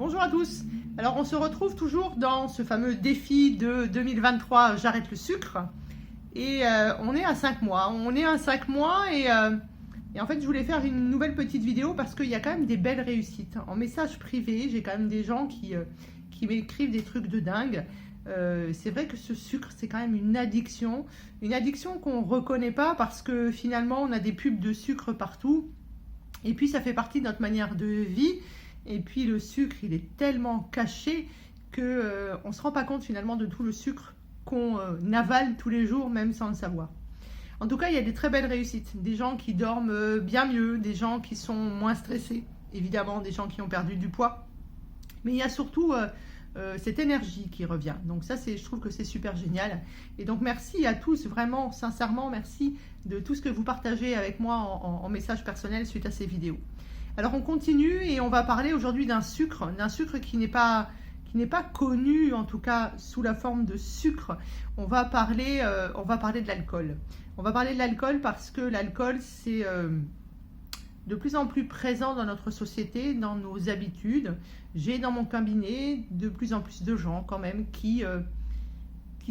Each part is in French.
Bonjour à tous. Alors on se retrouve toujours dans ce fameux défi de 2023, j'arrête le sucre. Et on est à 5 mois. Et en fait je voulais faire une nouvelle petite vidéo parce qu'il y a quand même des belles réussites. En message privé, j'ai quand même des gens qui m'écrivent des trucs de dingue. C'est vrai que ce sucre, c'est quand même une addiction qu'on ne reconnaît pas parce que finalement on a des pubs de sucre partout. Et puis ça fait partie de notre manière de vie. Et puis le sucre, il est tellement caché qu'on ne se rend pas compte finalement de tout le sucre qu'on avale tous les jours, même sans le savoir. En tout cas, il y a des très belles réussites. Des gens qui dorment bien mieux, des gens qui sont moins stressés, évidemment, des gens qui ont perdu du poids. Mais il y a surtout cette énergie qui revient. Donc ça, je trouve que c'est super génial. Et donc merci à tous, vraiment, sincèrement, merci de tout ce que vous partagez avec moi en message personnel suite à ces vidéos. Alors on continue et on va parler aujourd'hui d'un sucre qui n'est pas connu, en tout cas sous la forme de sucre. On va parler de l'alcool. On va parler de l'alcool parce que l'alcool, c'est de plus en plus présent dans notre société, dans nos habitudes. J'ai dans mon cabinet de plus en plus de gens quand même qui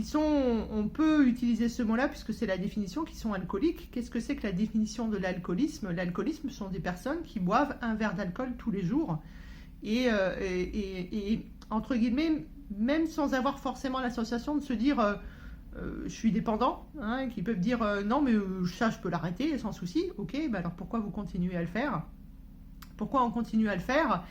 sont, on peut utiliser ce mot-là puisque c'est la définition, qui sont alcooliques. Qu'est-ce que c'est que la définition de l'alcoolisme? L'alcoolisme sont des personnes qui boivent un verre d'alcool tous les jours et entre guillemets, même sans avoir forcément l'association de se dire je suis dépendant, hein, qui peuvent dire non mais ça je peux l'arrêter sans souci. Ok, bah alors pourquoi vous continuez à le faire? Pourquoi on continue à le faire?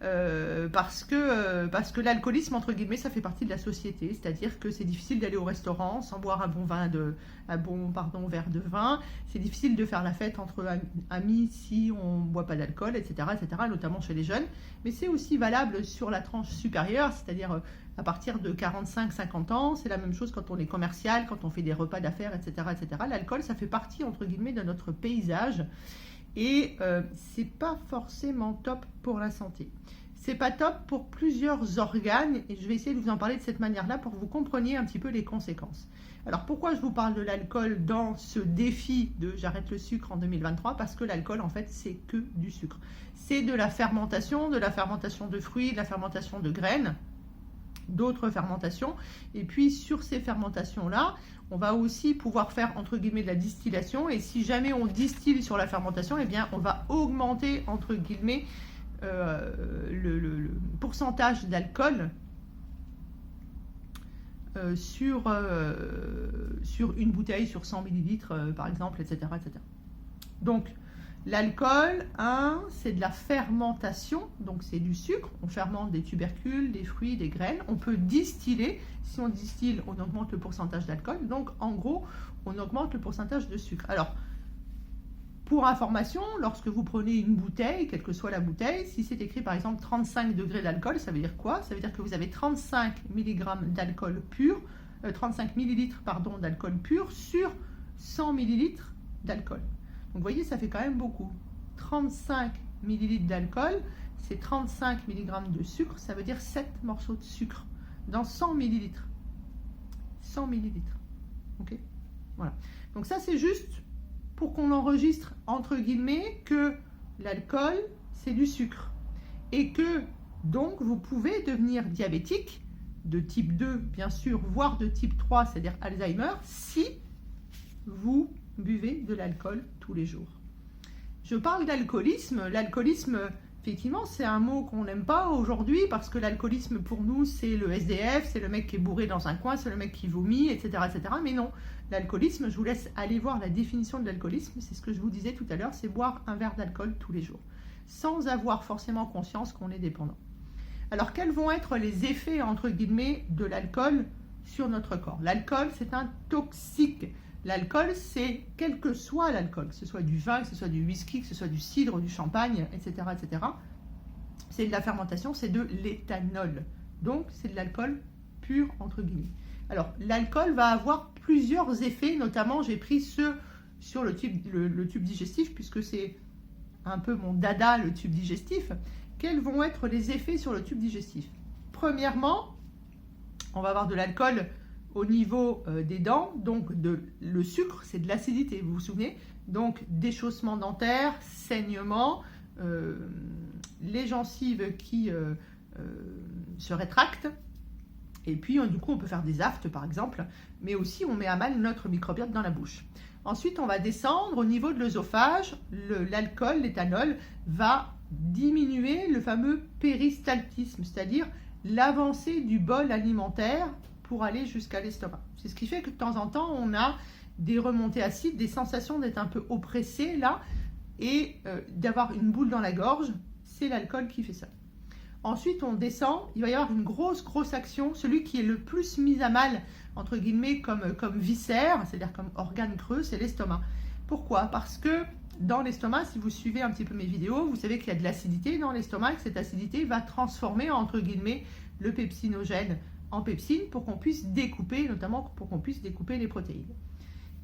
Parce que l'alcoolisme, entre guillemets, ça fait partie de la société, c'est-à-dire que c'est difficile d'aller au restaurant sans boire un bon verre de vin, c'est difficile de faire la fête entre amis si on ne boit pas d'alcool, etc., notamment chez les jeunes, mais c'est aussi valable sur la tranche supérieure, c'est-à-dire à partir de 45-50 ans, c'est la même chose quand on est commercial, quand on fait des repas d'affaires, etc., L'alcool, ça fait partie, entre guillemets, de notre paysage. Et c'est pas forcément top pour la santé. C'est pas top pour plusieurs organes et je vais essayer de vous en parler de cette manière-là pour que vous compreniez un petit peu les conséquences. Alors pourquoi je vous parle de l'alcool dans ce défi de j'arrête le sucre en 2023? Parce que l'alcool en fait c'est que du sucre. C'est de la fermentation de fruits, de la fermentation de graines, d'autres fermentations, et puis sur ces fermentations-là, on va aussi pouvoir faire entre guillemets de la distillation, et si jamais on distille sur la fermentation, eh bien on va augmenter entre guillemets le pourcentage d'alcool sur une bouteille, sur 100 ml par exemple, etc. Donc l'alcool, c'est de la fermentation, donc c'est du sucre. On fermente des tubercules, des fruits, des graines. On peut distiller. Si on distille, on augmente le pourcentage d'alcool. Donc, en gros, on augmente le pourcentage de sucre. Alors, pour information, lorsque vous prenez une bouteille, quelle que soit la bouteille, si c'est écrit par exemple 35 degrés d'alcool, ça veut dire quoi? Ça veut dire que vous avez 35 mg d'alcool pur, 35 ml d'alcool pur sur 100 ml d'alcool. Donc vous voyez, ça fait quand même beaucoup. 35 ml d'alcool, c'est 35 mg de sucre, ça veut dire 7 morceaux de sucre dans 100 ml. 100 ml. Ok? Voilà. Donc ça, c'est juste pour qu'on enregistre, entre guillemets, que l'alcool, c'est du sucre. Et que, donc, vous pouvez devenir diabétique, de type 2, bien sûr, voire de type 3, c'est-à-dire Alzheimer, si vous buvez de l'alcool tous les jours. Je parle d'alcoolisme. L'alcoolisme, effectivement, c'est un mot qu'on n'aime pas aujourd'hui parce que l'alcoolisme, pour nous, c'est le SDF, c'est le mec qui est bourré dans un coin, c'est le mec qui vomit, etc. Mais non, l'alcoolisme, je vous laisse aller voir la définition de l'alcoolisme. C'est ce que je vous disais tout à l'heure, c'est boire un verre d'alcool tous les jours, sans avoir forcément conscience qu'on est dépendant. Alors, quels vont être les effets, entre guillemets, de l'alcool sur notre corps? L'alcool, c'est un toxique. L'alcool, c'est quel que soit l'alcool, que ce soit du vin, que ce soit du whisky, que ce soit du cidre, du champagne, etc. C'est de la fermentation, c'est de l'éthanol. Donc, c'est de l'alcool pur, entre guillemets. Alors, l'alcool va avoir plusieurs effets, notamment, j'ai pris ceux sur le tube digestif, puisque c'est un peu mon dada, le tube digestif. Quels vont être les effets sur le tube digestif? Premièrement, on va avoir de l'alcool au niveau des dents, donc le sucre, c'est de l'acidité, vous vous souvenez? Donc déchaussement dentaire, saignement, les gencives qui se rétracte. Et puis, du coup, on peut faire des aftes, par exemple, mais aussi on met à mal notre microbiote dans la bouche. Ensuite, on va descendre au niveau de l'œsophage. L'alcool, l'éthanol, va diminuer le fameux péristaltisme, c'est-à-dire l'avancée du bol alimentaire pour aller jusqu'à l'estomac. C'est ce qui fait que de temps en temps, on a des remontées acides, des sensations d'être un peu oppressé là, et d'avoir une boule dans la gorge. C'est l'alcool qui fait ça. Ensuite, on descend, il va y avoir une grosse action. Celui qui est le plus mis à mal, entre guillemets, comme viscère, c'est-à-dire comme organe creux, c'est l'estomac. Pourquoi? Parce que dans l'estomac, si vous suivez un petit peu mes vidéos, vous savez qu'il y a de l'acidité dans l'estomac, que cette acidité va transformer, entre guillemets, le pepsinogène en pepsine pour qu'on puisse découper, notamment pour qu'on puisse découper les protéines.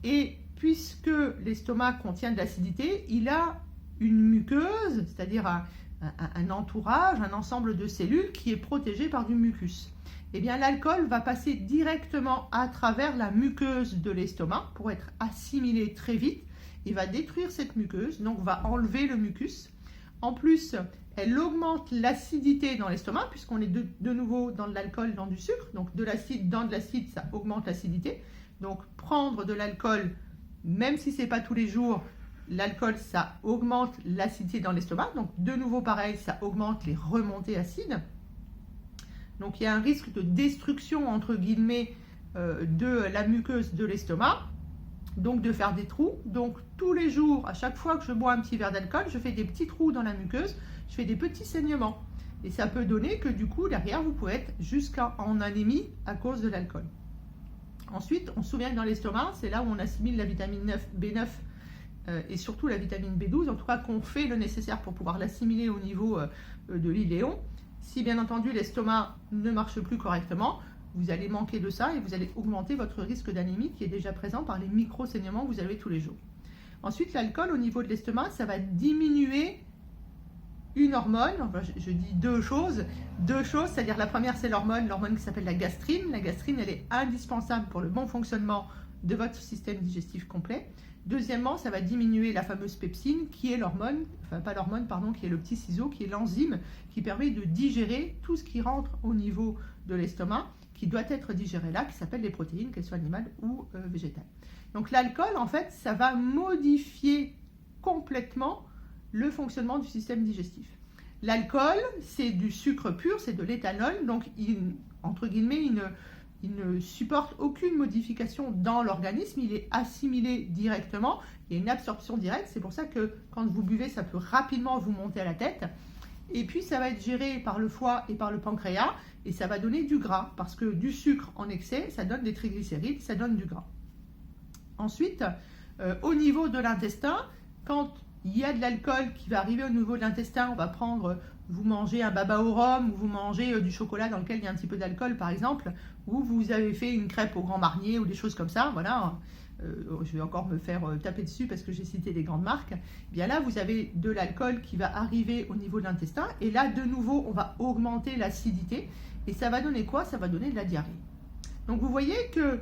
Et puisque l'estomac contient de l'acidité, il a une muqueuse, c'est-à-dire un entourage, un ensemble de cellules qui est protégé par du mucus. Eh bien, l'alcool va passer directement à travers la muqueuse de l'estomac pour être assimilé très vite. Il va détruire cette muqueuse, donc va enlever le mucus. En plus, elle augmente l'acidité dans l'estomac, puisqu'on est de nouveau dans de l'alcool, dans du sucre. Donc de l'acide dans de l'acide, ça augmente l'acidité. Donc prendre de l'alcool, même si ce n'est pas tous les jours, l'alcool, ça augmente l'acidité dans l'estomac. Donc de nouveau pareil, ça augmente les remontées acides. Donc il y a un risque de destruction, entre guillemets, de la muqueuse de l'estomac. Donc de faire des trous. Donc tous les jours, à chaque fois que je bois un petit verre d'alcool, je fais des petits trous dans la muqueuse, je fais des petits saignements. Et ça peut donner que du coup, derrière, vous pouvez être jusqu'en anémie à cause de l'alcool. Ensuite, on se souvient que dans l'estomac, c'est là où on assimile la vitamine B9 et surtout la vitamine B12, en tout cas qu'on fait le nécessaire pour pouvoir l'assimiler au niveau de l'iléon. Si bien entendu l'estomac ne marche plus correctement, vous allez manquer de ça et vous allez augmenter votre risque d'anémie qui est déjà présent par les micro-saignements que vous avez tous les jours. Ensuite, l'alcool au niveau de l'estomac, ça va diminuer une hormone. Enfin, je dis deux choses, c'est-à-dire la première c'est l'hormone qui s'appelle la gastrine. La gastrine, elle est indispensable pour le bon fonctionnement de votre système digestif complet. Deuxièmement, ça va diminuer la fameuse pepsine qui est l'hormone, enfin pas l'hormone, pardon, qui est le petit ciseau, qui est l'enzyme qui permet de digérer tout ce qui rentre au niveau de l'estomac, qui doit être digéré là, qui s'appelle les protéines, qu'elles soient animales ou végétales. Donc l'alcool, en fait, ça va modifier complètement le fonctionnement du système digestif. L'alcool, c'est du sucre pur, c'est de l'éthanol, donc entre guillemets, il ne supporte aucune modification dans l'organisme, il est assimilé directement, il y a une absorption directe, c'est pour ça que quand vous buvez, ça peut rapidement vous monter à la tête. Et puis ça va être géré par le foie et par le pancréas, et ça va donner du gras, parce que du sucre en excès, ça donne des triglycérides, ça donne du gras. Ensuite, au niveau de l'intestin, quand il y a de l'alcool qui va arriver au niveau de l'intestin, on va prendre, vous mangez un baba au rhum, ou vous mangez du chocolat dans lequel il y a un petit peu d'alcool par exemple, ou vous avez fait une crêpe au Grand Marnier ou des choses comme ça, voilà, je vais encore me faire taper dessus parce que j'ai cité des grandes marques, bien là vous avez de l'alcool qui va arriver au niveau de l'intestin, et là de nouveau on va augmenter l'acidité, et ça va donner quoi? Ça va donner de la diarrhée. Donc vous voyez que,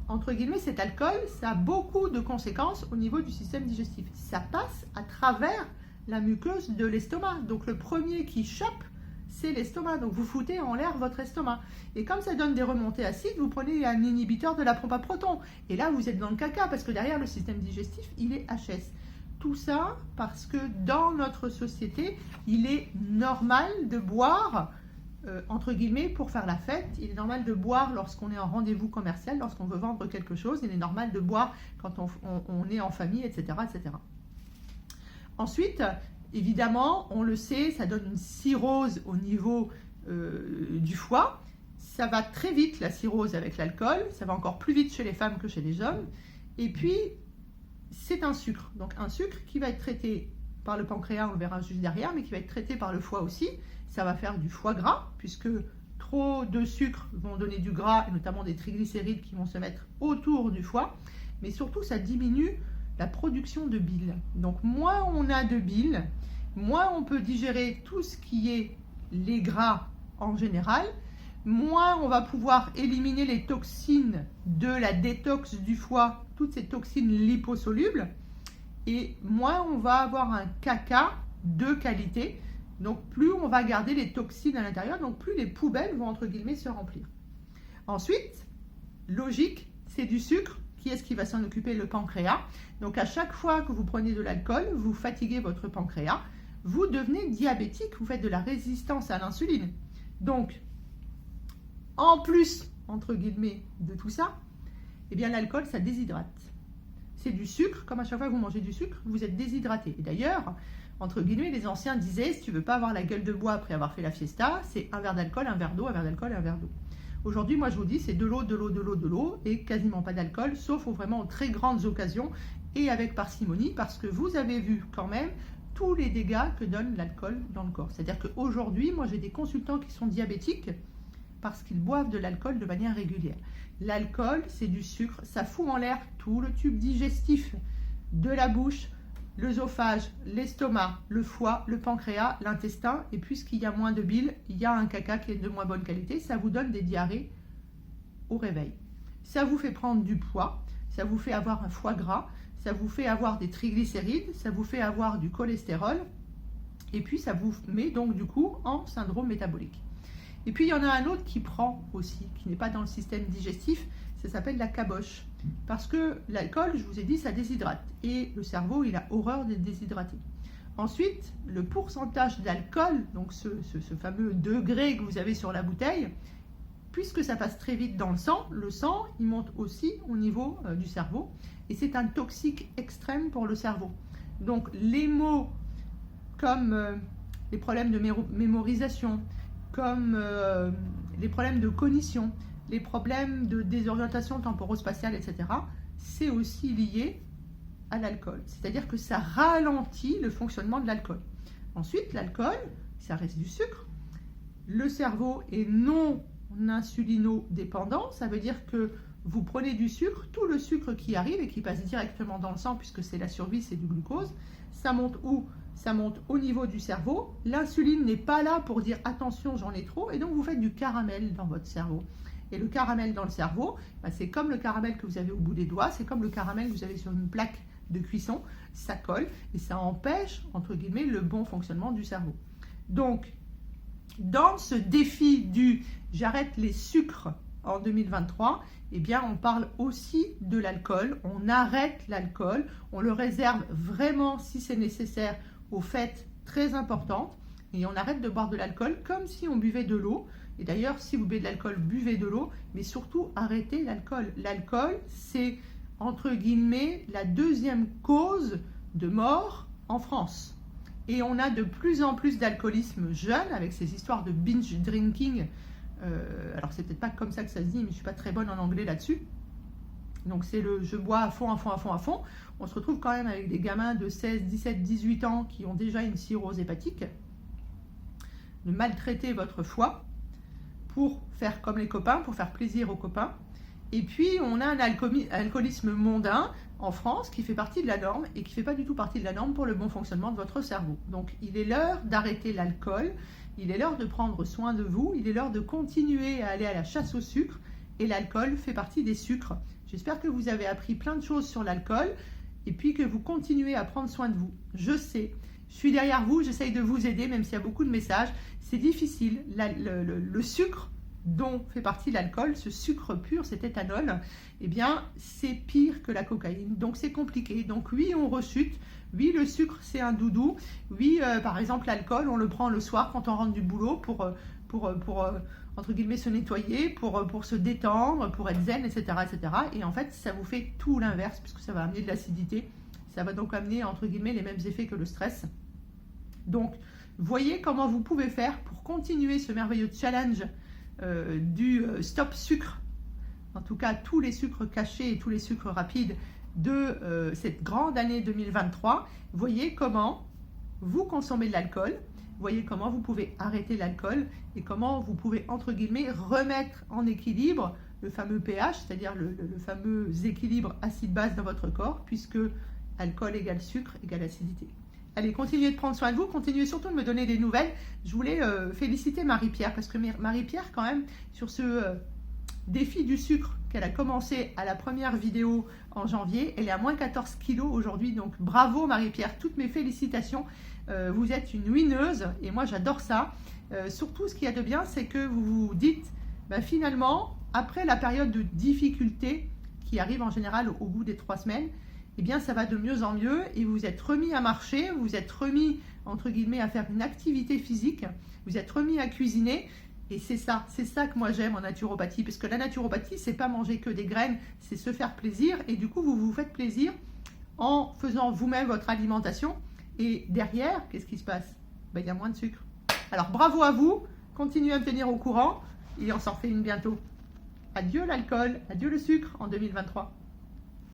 entre guillemets, cet alcool, ça a beaucoup de conséquences au niveau du système digestif. Ça passe à travers la muqueuse de l'estomac. Donc le premier qui chope, c'est l'estomac. Donc vous foutez en l'air votre estomac. Et comme ça donne des remontées acides, vous prenez un inhibiteur de la pompe à protons. Et là, vous êtes dans le caca, parce que derrière le système digestif, il est HS. Tout ça parce que dans notre société, il est normal de boire, entre guillemets, pour faire la fête. Il est normal de boire lorsqu'on est en rendez-vous commercial, lorsqu'on veut vendre quelque chose. Il est normal de boire quand on est en famille, etc., etc. Ensuite, évidemment, on le sait, ça donne une cirrhose au niveau du foie. Ça va très vite, la cirrhose avec l'alcool. Ça va encore plus vite chez les femmes que chez les hommes. Et puis, c'est un sucre. Donc, un sucre qui va être traité par le pancréas, on le verra juste derrière, mais qui va être traité par le foie aussi. Ça va faire du foie gras, puisque trop de sucre vont donner du gras, et notamment des triglycérides qui vont se mettre autour du foie. Mais surtout, ça diminue la production de bile. Donc, moins on a de bile, moins on peut digérer tout ce qui est les gras en général, moins on va pouvoir éliminer les toxines de la détox du foie, toutes ces toxines liposolubles, et moins on va avoir un caca de qualité, Donc plus on va garder les toxines à l'intérieur, donc plus les poubelles vont entre guillemets se remplir. Ensuite, logique, c'est du sucre. Qui est-ce qui va s'en occuper? Le pancréas. Donc à chaque fois que vous prenez de l'alcool, vous fatiguez votre pancréas, vous devenez diabétique, vous faites de la résistance à l'insuline. Donc, en plus, entre guillemets, de tout ça, eh bien l'alcool, ça déshydrate. C'est du sucre, comme à chaque fois que vous mangez du sucre, vous êtes déshydraté. Et d'ailleurs, entre guillemets, les anciens disaient, si tu ne veux pas avoir la gueule de bois après avoir fait la fiesta, c'est un verre d'alcool, un verre d'eau, un verre d'alcool et un verre d'eau. Aujourd'hui, moi je vous dis, c'est de l'eau, de l'eau, de l'eau, de l'eau, et quasiment pas d'alcool, sauf aux vraiment très grandes occasions, et avec parcimonie, parce que vous avez vu quand même tous les dégâts que donne l'alcool dans le corps. C'est-à-dire qu'aujourd'hui, moi j'ai des consultants qui sont diabétiques, parce qu'ils boivent de l'alcool de manière régulière. L'alcool, c'est du sucre, ça fout en l'air tout le tube digestif de la bouche, l'œsophage, l'estomac, le foie, le pancréas, l'intestin, et puisqu'il y a moins de bile, il y a un caca qui est de moins bonne qualité, ça vous donne des diarrhées au réveil. Ça vous fait prendre du poids, ça vous fait avoir un foie gras, ça vous fait avoir des triglycérides, ça vous fait avoir du cholestérol, et puis ça vous met donc du coup en syndrome métabolique. Et puis il y en a un autre qui prend aussi, qui n'est pas dans le système digestif, ça s'appelle la caboche. Parce que l'alcool, je vous ai dit, ça déshydrate. Et le cerveau, il a horreur d'être déshydraté. Ensuite, le pourcentage d'alcool, donc ce fameux degré que vous avez sur la bouteille, puisque ça passe très vite dans le sang, il monte aussi au niveau du cerveau. Et c'est un toxique extrême pour le cerveau. Donc les mots comme les problèmes de mémorisation, comme les problèmes de cognition, les problèmes de désorientation temporo-spatiale, etc., c'est aussi lié à l'alcool. C'est-à-dire que ça ralentit le fonctionnement de l'alcool. Ensuite, l'alcool, ça reste du sucre. Le cerveau est non insulino-dépendant. Ça veut dire que vous prenez du sucre, tout le sucre qui arrive et qui passe directement dans le sang, puisque c'est la survie, c'est du glucose, ça monte où? Ça monte au niveau du cerveau. L'insuline n'est pas là pour dire attention, j'en ai trop, et donc vous faites du caramel dans votre cerveau. Et le caramel dans le cerveau, c'est comme le caramel que vous avez au bout des doigts, c'est comme le caramel que vous avez sur une plaque de cuisson, ça colle et ça empêche, entre guillemets, le bon fonctionnement du cerveau. Donc, dans ce défi du « j'arrête les sucres » en 2023, eh bien, on parle aussi de l'alcool, on arrête l'alcool, on le réserve vraiment, si c'est nécessaire, aux fêtes très importantes, et on arrête de boire de l'alcool comme si on buvait de l'eau. Et d'ailleurs, si vous buvez de l'alcool, buvez de l'eau, mais surtout arrêtez l'alcool. L'alcool, c'est entre guillemets la deuxième cause de mort en France. Et on a de plus en plus d'alcoolisme jeune avec ces histoires de binge drinking. Alors c'est peut-être pas comme ça que ça se dit, mais je suis pas très bonne en anglais là-dessus. Donc c'est le je bois à fond, à fond, à fond, à fond. On se retrouve quand même avec des gamins de 16, 17, 18 ans qui ont déjà une cirrhose hépatique. De maltraiter votre foie pour faire comme les copains, pour faire plaisir aux copains. Et puis, on a un alcoolisme mondain en France qui fait partie de la norme et qui ne fait pas du tout partie de la norme pour le bon fonctionnement de votre cerveau. Donc, il est l'heure d'arrêter l'alcool, il est l'heure de prendre soin de vous, il est l'heure de continuer à aller à la chasse au sucre et l'alcool fait partie des sucres. J'espère que vous avez appris plein de choses sur l'alcool et puis que vous continuez à prendre soin de vous. Je sais, je suis derrière vous, j'essaye de vous aider même s'il y a beaucoup de messages. C'est difficile, le sucre dont fait partie l'alcool, ce sucre pur, cet éthanol, eh bien, c'est pire que la cocaïne. Donc, c'est compliqué. Donc, oui, on rechute. Oui, le sucre, c'est un doudou. Oui, par exemple, l'alcool, on le prend le soir quand on rentre du boulot pour entre guillemets, se nettoyer, pour se détendre, pour être zen, etc., etc. Et en fait, ça vous fait tout l'inverse, puisque ça va amener de l'acidité. Ça va donc amener, entre guillemets, les mêmes effets que le stress. Donc, voyez comment vous pouvez faire pour continuer ce merveilleux challenge du stop sucre, en tout cas tous les sucres cachés et tous les sucres rapides de cette grande année 2023. Voyez comment vous consommez de l'alcool, voyez comment vous pouvez arrêter l'alcool et comment vous pouvez, entre guillemets, remettre en équilibre le fameux pH, c'est-à-dire le fameux équilibre acide-base dans votre corps, puisque alcool égale sucre égale acidité. Allez, continuez de prendre soin de vous, continuez surtout de me donner des nouvelles. Je voulais féliciter Marie-Pierre, parce que Marie-Pierre, quand même, sur ce défi du sucre qu'elle a commencé à la première vidéo en janvier, elle est à moins 14 kilos aujourd'hui. Donc bravo Marie-Pierre, toutes mes félicitations. vous êtes une winneuse et moi j'adore ça. Surtout ce qu'il y a de bien, c'est que vous vous dites, ben, finalement, après la période de difficulté qui arrive en général au bout des 3 semaines, eh bien ça va de mieux en mieux et vous êtes remis à marcher, vous êtes remis entre guillemets à faire une activité physique, vous êtes remis à cuisiner. Et c'est ça que moi j'aime en naturopathie, parce que la naturopathie, c'est pas manger que des graines, c'est se faire plaisir, et du coup vous vous faites plaisir en faisant vous-même votre alimentation, et derrière, qu'est-ce qui se passe? Ben, il y a moins de sucre. Alors bravo à vous, continuez à me tenir au courant, et on s'en refait une bientôt. Adieu l'alcool, adieu le sucre en 2023.